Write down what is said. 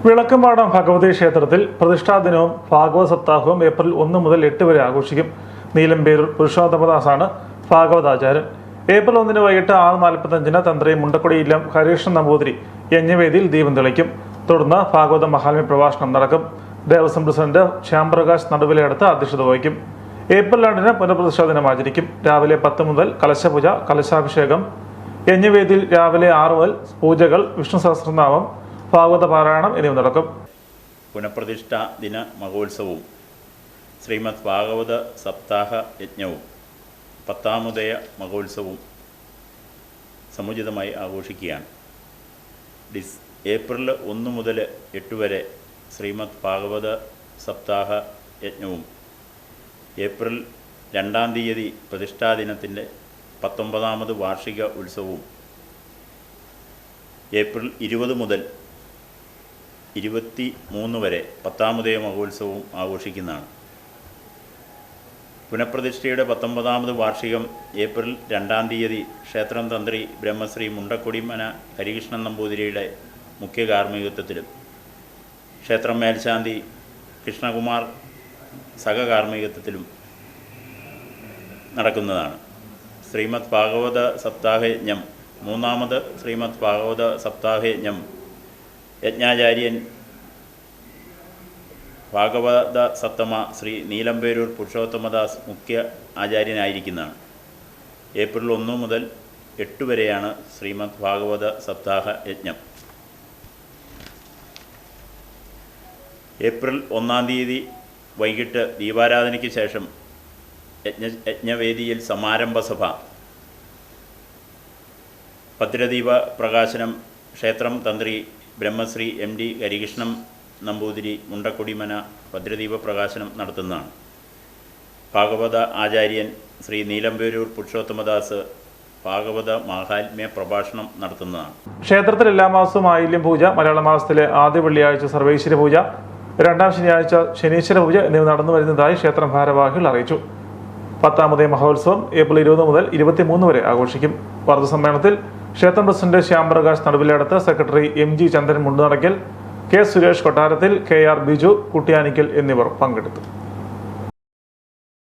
വിളക്കുംപാടം ഭഗവതി ക്ഷേത്രത്തിൽ പ്രതിഷ്ഠാ ദിനവും ഭാഗവത സപ്താഹവും ഏപ്രിൽ 1 മുതൽ 8 വരെ ആഘോഷിക്കും. നീലമ്പേരൂർ പുരുഷോത്തമദാസാണ് ഭാഗവതാചാര്യൻ. ഏപ്രിൽ 1 വൈകിട്ട് 6:45 തന്ത്രി മുണ്ടക്കുടി ഇല്ലം ഹരികൃഷ്ണൻ നമ്പൂതിരി യജ്ഞവേദിയിൽ ദീപം തെളിക്കും. തുടർന്ന് ഭാഗവത മഹാത്മ്യ പ്രഭാഷണം നടക്കും. ദേവസ്വം പ്രസിഡന്റ് ശ്യാംപ്രകാശ് നടുവിലെടുത്ത് അധ്യക്ഷത വഹിക്കും. ഏപ്രിൽ 2 പുനഃപ്രതിഷ്ഠാ ദിനം ആചരിക്കും. രാവിലെ 10 മുതൽ കലശപൂജ, കലശാഭിഷേകം, യജ്ഞവേദിയിൽ രാവിലെ 6 മുതൽ പൂജകൾ, വിഷ്ണു സഹസ്രനാമം, ഭാഗവത പാരായണം എന്നിവ നടക്കും. പുനഃപ്രതിഷ്ഠാ ദിന മഹോത്സവവും ശ്രീമദ് ഭാഗവത സപ്താഹ യജ്ഞവും 10ാമുദയ മഹോത്സവവും സമുചിതമായി ആഘോഷിക്കുകയാണ്. ഏപ്രിൽ 1 മുതൽ 8 വരെ ശ്രീമദ് ഭാഗവത സപ്താഹ യജ്ഞവും ഏപ്രിൽ 2-ാം തീയതി പ്രതിഷ്ഠാദിനത്തിൻ്റെ 19ാമത് വാർഷിക ഉത്സവവും ഏപ്രിൽ 20 മുതൽ 23 വരെ 10ാമുദയ മഹോത്സവവും ആഘോഷിക്കുന്നതാണ്. പുനഃപ്രതിഷ്ഠയുടെ 19ാമത് വാർഷികം ഏപ്രിൽ 2-ാം തീയതി ക്ഷേത്രം തന്ത്രി ബ്രഹ്മശ്രീ മുണ്ടക്കൊടിമന ഹരികൃഷ്ണൻ നമ്പൂതിരിയുടെ മുഖ്യ കാർമ്മികത്വത്തിലും ക്ഷേത്രം മേൽശാന്തി കൃഷ്ണകുമാർ സഹകാർമ്മികത്വത്തിലും നടക്കുന്നതാണ്. ശ്രീമദ് ഭാഗവത സപ്താഹയജ്ഞം 3ാമത് ശ്രീമദ് ഭാഗവത സപ്താഹയജ്ഞം യജ്ഞാചാര്യൻ ഭാഗവത സത്തമ ശ്രീ നീലമ്പേരൂർ പുരുഷോത്തമദാസ് മുഖ്യ ആചാര്യനായിരിക്കുന്നതാണ്. ഏപ്രിൽ 1 മുതൽ 8 വരെയാണ് ശ്രീമദ് ഭാഗവത സപ്താഹ യജ്ഞം. ഏപ്രിൽ 1-ാം തീയതി വൈകിട്ട് ദീപാരാധനയ്ക്ക് ശേഷം യജ്ഞവേദിയിൽ സമാരംഭ സഭ, ഭദ്രദീപ പ്രകാശനം ക്ഷേത്രം തന്ത്രി ബ്രഹ്മശ്രീ MD ഹരികൃഷ്ണൻ നമ്പൂതിരി മുണ്ടക്കൊടിമന ഭദ്രദീപ പ്രകാശനം നടത്തുന്നതാണ്. ഭാഗവത ആചാര്യൻ ശ്രീ നീലമ്പേരൂർ പുരുഷോത്തമദാസ് ഭാഗവത മാഹാത്മ്യ പ്രഭാഷണം നടത്തുന്നതാണ്. ക്ഷേത്രത്തിൽ എല്ലാ മാസവും ആയില്യം പൂജ, മലയാള മാസത്തിലെ ആദ്യ വെള്ളിയാഴ്ച സർവൈശ്വര്യ പൂജ, 2ാം ശനിയാഴ്ച ശനീശ്വര പൂജ എന്നിവ നടന്നു വരുന്നതായി ക്ഷേത്രം ഭാരവാഹികൾ അറിയിച്ചു. 10ാമുദയ മഹോത്സവം ഏപ്രിൽ 20 മുതൽ 23 വരെ ആഘോഷിക്കും. വാർത്താ സമ്മേളനത്തിൽ ക്ഷേത്രം പ്രസിഡന്റ് ശ്യാംപ്രകാശ് നടുവിലെടുത്ത്, സെക്രട്ടറി MG ചന്ദ്രൻ മുണ്ടുനടയ്ക്കൽ, K സുരേഷ് കൊട്ടാരത്തിൽ, KR ബിജു കുട്ടിയാനിക്കൽ എന്നിവർ പങ്കെടുത്തു.